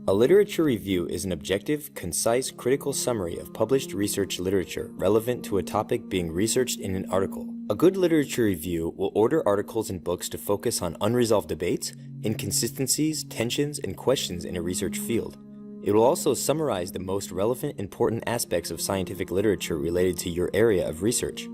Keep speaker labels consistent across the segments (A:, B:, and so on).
A: A literature review is an objective, concise, critical summary of published research literature relevant to a topic being researched in an article. A good literature review will order articles and books to focus on unresolved debates, inconsistencies, tensions, and questions in a research field. It will also summarize the most relevant, important aspects of scientific literature related to your area of research,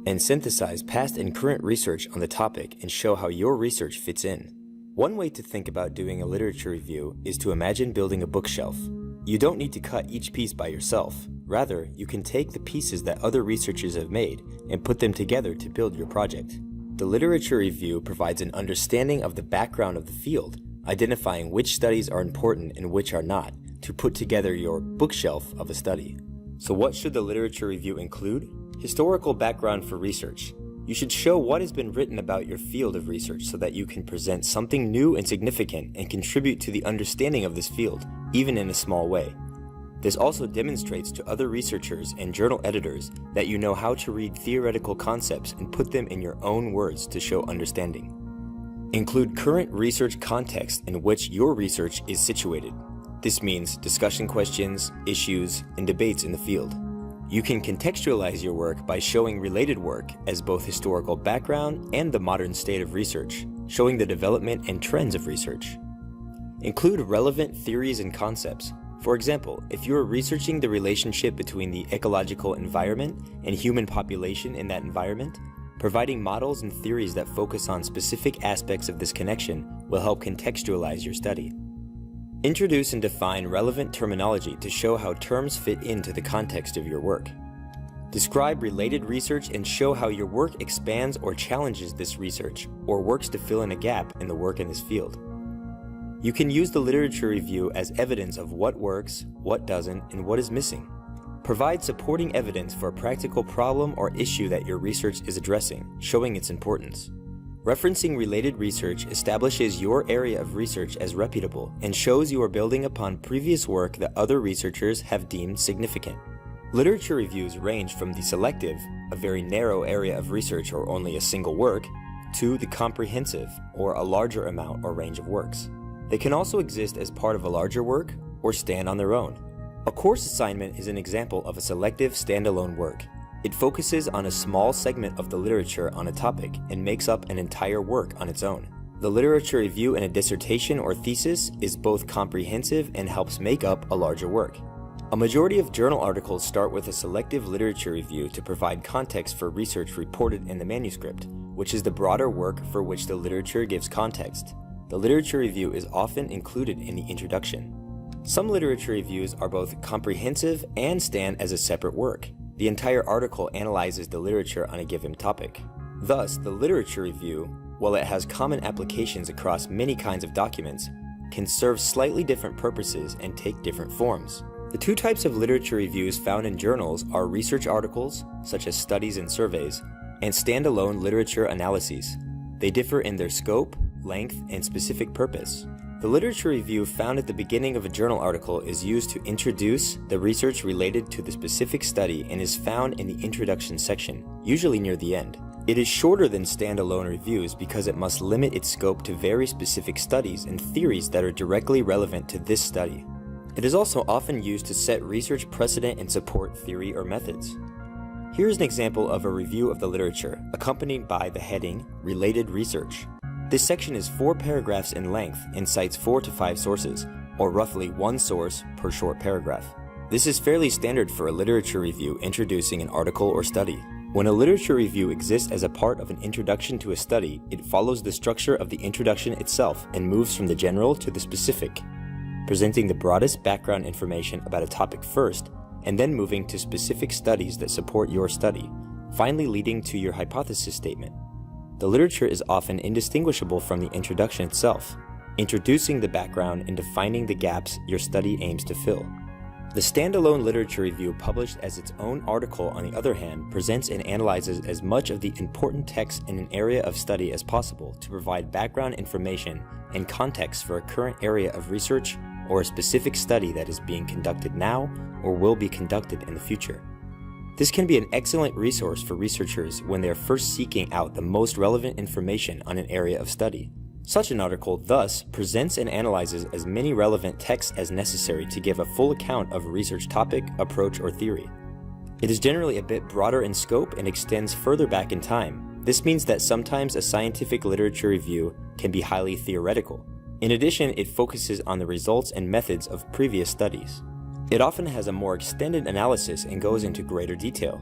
A: and synthesize past and current research on the topic and show how your research fits in. One way to think about doing a literature review is to imagine building a bookshelf. You don't need to cut each piece by yourself. Rather, you can take the pieces that other researchers have made and put them together to build your project. The literature review provides an understanding of the background of the field, identifying which studies are important and which are not, to put together your bookshelf of a study. So what should the literature review include? Historical background for research. You should show what has been written about your field of research so that you can present something new and significant and contribute to the understanding of this field, even in a small way. This also demonstrates to other researchers and journal editors that you know how to read theoretical concepts and put them in your own words to show understanding. Include current research context in which your research is situated. This means discussion questions, issues, and debates in the field. You can contextualize your work by showing related work as both historical background and the modern state of research, showing the development and trends of research. Include relevant theories and concepts. For example, if you are researching the relationship between the ecological environment and human population in that environment, providing models and theories that focus on specific aspects of this connection will help contextualize your study. Introduce and define relevant terminology to show how terms fit into the context of your work. Describe related research and show how your work expands or challenges this research, or works to fill in a gap in the work in this field. You can use the literature review as evidence of what works, what doesn't, and what is missing. Provide supporting evidence for a practical problem or issue that your research is addressing, showing its importance. Referencing related research establishes your area of research as reputable and shows you are building upon previous work that other researchers have deemed significant. Literature reviews range from the selective, a very narrow area of research or only a single work, to the comprehensive, or a larger amount or range of works. They can also exist as part of a larger work or stand on their own. A course assignment is an example of a selective standalone work. It focuses on a small segment of the literature on a topic and makes up an entire work on its own. The literature review in a dissertation or thesis is both comprehensive and helps make up a larger work. A majority of journal articles start with a selective literature review to provide context for research reported in the manuscript, which is the broader work for which the literature gives context. The literature review is often included in the introduction. Some literature reviews are both comprehensive and stand as a separate work. The entire article analyzes the literature on a given topic. Thus, the literature review, while it has common applications across many kinds of documents, can serve slightly different purposes and take different forms. The two types of literature reviews found in journals are research articles, such as studies and surveys, and standalone literature analyses. They differ in their scope, length, and specific purpose. The literature review found at the beginning of a journal article is used to introduce the research related to the specific study and is found in the introduction section, usually near the end. It is shorter than standalone reviews because it must limit its scope to very specific studies and theories that are directly relevant to this study. It is also often used to set research precedent and support theory or methods. Here is an example of a review of the literature, accompanied by the heading, Related Research. This section is 4 paragraphs in length and cites 4 to 5 sources, or roughly 1 source per short paragraph. This is fairly standard for a literature review introducing an article or study. When a literature review exists as a part of an introduction to a study, it follows the structure of the introduction itself and moves from the general to the specific, presenting the broadest background information about a topic first, and then moving to specific studies that support your study, finally leading to your hypothesis statement. The literature is often indistinguishable from the introduction itself, introducing the background and defining the gaps your study aims to fill. The standalone literature review published as its own article, on the other hand, presents and analyzes as much of the important text in an area of study as possible to provide background information and context for a current area of research or a specific study that is being conducted now or will be conducted in the future. This can be an excellent resource for researchers when they are first seeking out the most relevant information on an area of study. Such an article, thus, presents and analyzes as many relevant texts as necessary to give a full account of a research topic, approach, or theory. It is generally a bit broader in scope and extends further back in time. This means that sometimes a scientific literature review can be highly theoretical. In addition, it focuses on the results and methods of previous studies. It often has a more extended analysis and goes into greater detail.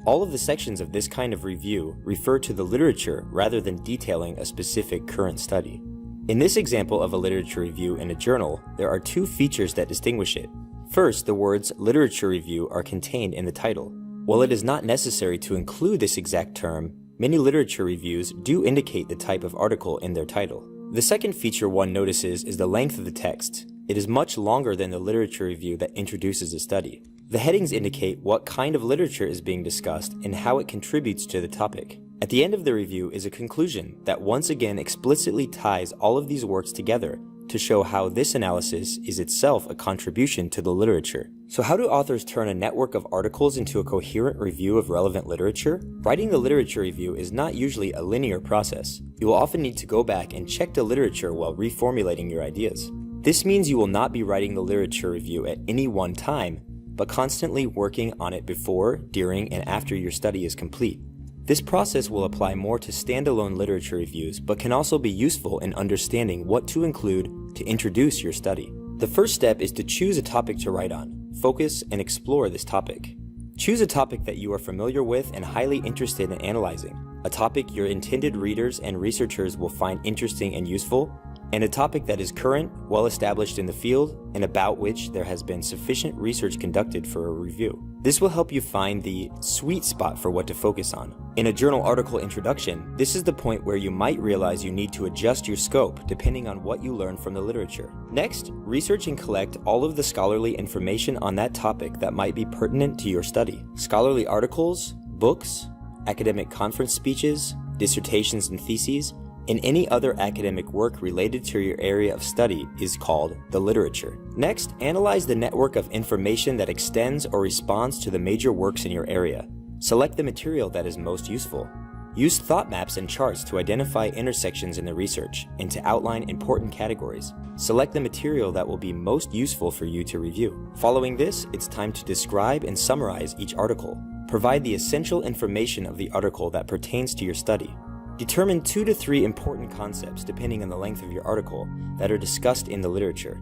A: All of the sections of this kind of review refer to the literature rather than detailing a specific current study. In this example of a literature review in a journal, there are two features that distinguish it. First, the words literature review are contained in the title. While it is not necessary to include this exact term, many literature reviews do indicate the type of article in their title. The second feature one notices is the length of the text. It is much longer than the literature review that introduces a study. The headings indicate what kind of literature is being discussed and how it contributes to the topic. At the end of the review is a conclusion that once again explicitly ties all of these works together to show how this analysis is itself a contribution to the literature. So how do authors turn a network of articles into a coherent review of relevant literature? Writing the literature review is not usually a linear process. You will often need to go back and check the literature while reformulating your ideas. This means you will not be writing the literature review at any one time, but constantly working on it before, during, and after your study is complete. This process will apply more to standalone literature reviews, but can also be useful in understanding what to include to introduce your study. The first step is to choose a topic to write on. Focus and explore this topic. Choose a topic that you are familiar with and highly interested in analyzing, a topic your intended readers and researchers will find interesting and useful, and a topic that is current, well established in the field, and about which there has been sufficient research conducted for a review. This will help you find the sweet spot for what to focus on. In a journal article introduction, this is the point where you might realize you need to adjust your scope depending on what you learn from the literature. Next, research and collect all of the scholarly information on that topic that might be pertinent to your study. Scholarly articles, books, academic conference speeches, dissertations and theses, and any other academic work related to your area of study is called the literature. Next, analyze the network of information that extends or responds to the major works in your area. Select the material that is most useful. Use thought maps and charts to identify intersections in the research and to outline important categories. Select the material that will be most useful for you to review. Following this, it's time to describe and summarize each article. Provide the essential information of the article that pertains to your study. Determine 2 to 3 important concepts, depending on the length of your article, that are discussed in the literature.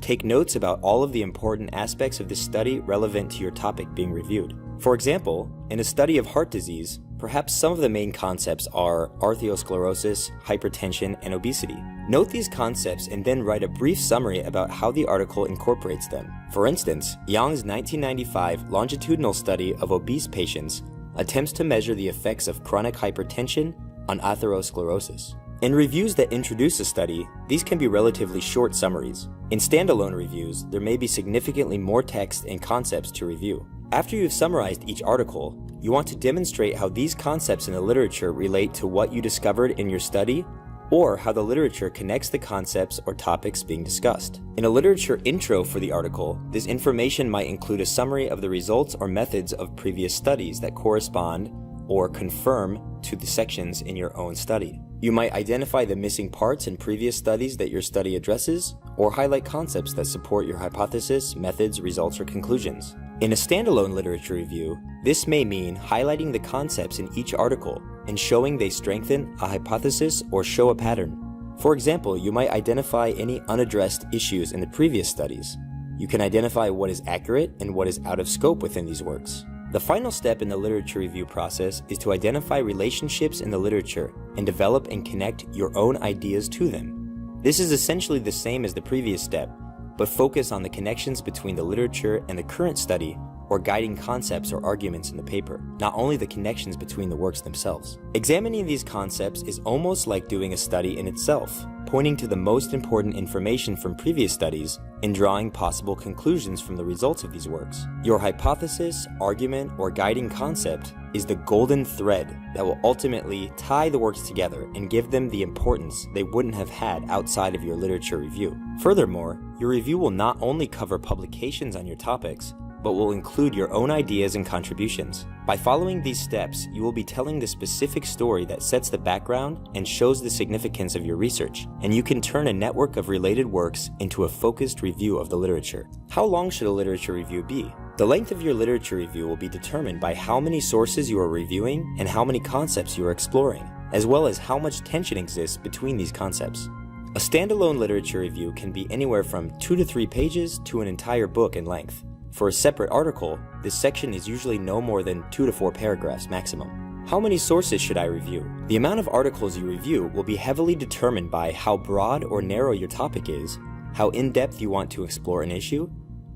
A: Take notes about all of the important aspects of this study relevant to your topic being reviewed. For example, in a study of heart disease, perhaps some of the main concepts are arteriosclerosis, hypertension, and obesity. Note these concepts and then write a brief summary about how the article incorporates them. For instance, Yang's 1995 longitudinal study of obese patients attempts to measure the effects of chronic hypertension on atherosclerosis. In reviews that introduce a study, these can be relatively short summaries. In standalone reviews, there may be significantly more text and concepts to review. After you've summarized each article, you want to demonstrate how these concepts in the literature relate to what you discovered in your study, or how the literature connects the concepts or topics being discussed. In a literature intro for the article, this information might include a summary of the results or methods of previous studies that correspond or confirm to the sections in your own study. You might identify the missing parts in previous studies that your study addresses, or highlight concepts that support your hypothesis, methods, results, or conclusions. In a standalone literature review, this may mean highlighting the concepts in each article and showing they strengthen a hypothesis or show a pattern. For example, you might identify any unaddressed issues in the previous studies. You can identify what is accurate and what is out of scope within these works. The final step in the literature review process is to identify relationships in the literature and develop and connect your own ideas to them. This is essentially the same as the previous step, but focus on the connections between the literature and the current study or guiding concepts or arguments in the paper, not only the connections between the works themselves. Examining these concepts is almost like doing a study in itself, pointing to the most important information from previous studies and drawing possible conclusions from the results of these works. Your hypothesis, argument, or guiding concept is the golden thread that will ultimately tie the works together and give them the importance they wouldn't have had outside of your literature review. Furthermore, your review will not only cover publications on your topics, but will include your own ideas and contributions. By following these steps, you will be telling the specific story that sets the background and shows the significance of your research, and you can turn a network of related works into a focused review of the literature. How long should a literature review be? The length of your literature review will be determined by how many sources you are reviewing and how many concepts you are exploring, as well as how much tension exists between these concepts. A standalone literature review can be anywhere from 2 to 3 pages to an entire book in length. For a separate article, this section is usually no more than 2 to 4 paragraphs maximum. How many sources should I review? The amount of articles you review will be heavily determined by how broad or narrow your topic is, how in-depth you want to explore an issue,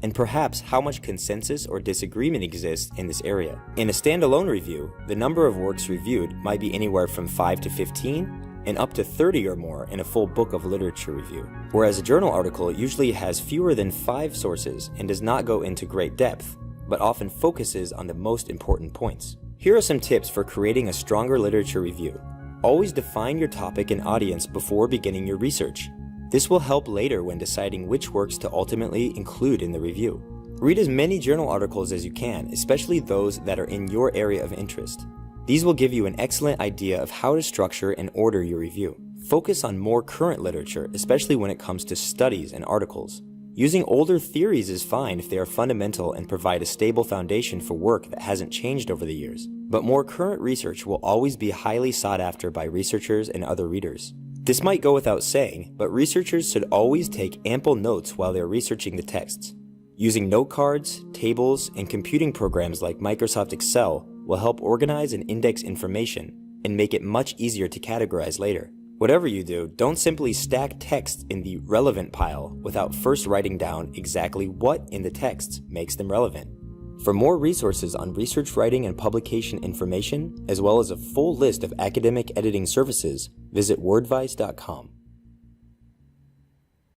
A: and perhaps how much consensus or disagreement exists in this area. In a standalone review, the number of works reviewed might be anywhere from 5 to 15, and up to 30 or more in a full book of literature review. Whereas a journal article usually has fewer than 5 sources and does not go into great depth, but often focuses on the most important points. Here are some tips for creating a stronger literature review. Always define your topic and audience before beginning your research. This will help later when deciding which works to ultimately include in the review. Read as many journal articles as you can, especially those that are in your area of interest. These will give you an excellent idea of how to structure and order your review. Focus on more current literature, especially when it comes to studies and articles. Using older theories is fine if they are fundamental and provide a stable foundation for work that hasn't changed over the years. But more current research will always be highly sought after by researchers and other readers. This might go without saying, but researchers should always take ample notes while they're researching the texts. Using note cards, tables, and computing programs like Microsoft Excel will help organize and index information and make it much easier to categorize later. Whatever you do, don't simply stack text in the relevant pile without first writing down exactly what in the texts makes them relevant. For more resources on research writing and publication information, as well as a full list of academic editing services, visit wordvice.com.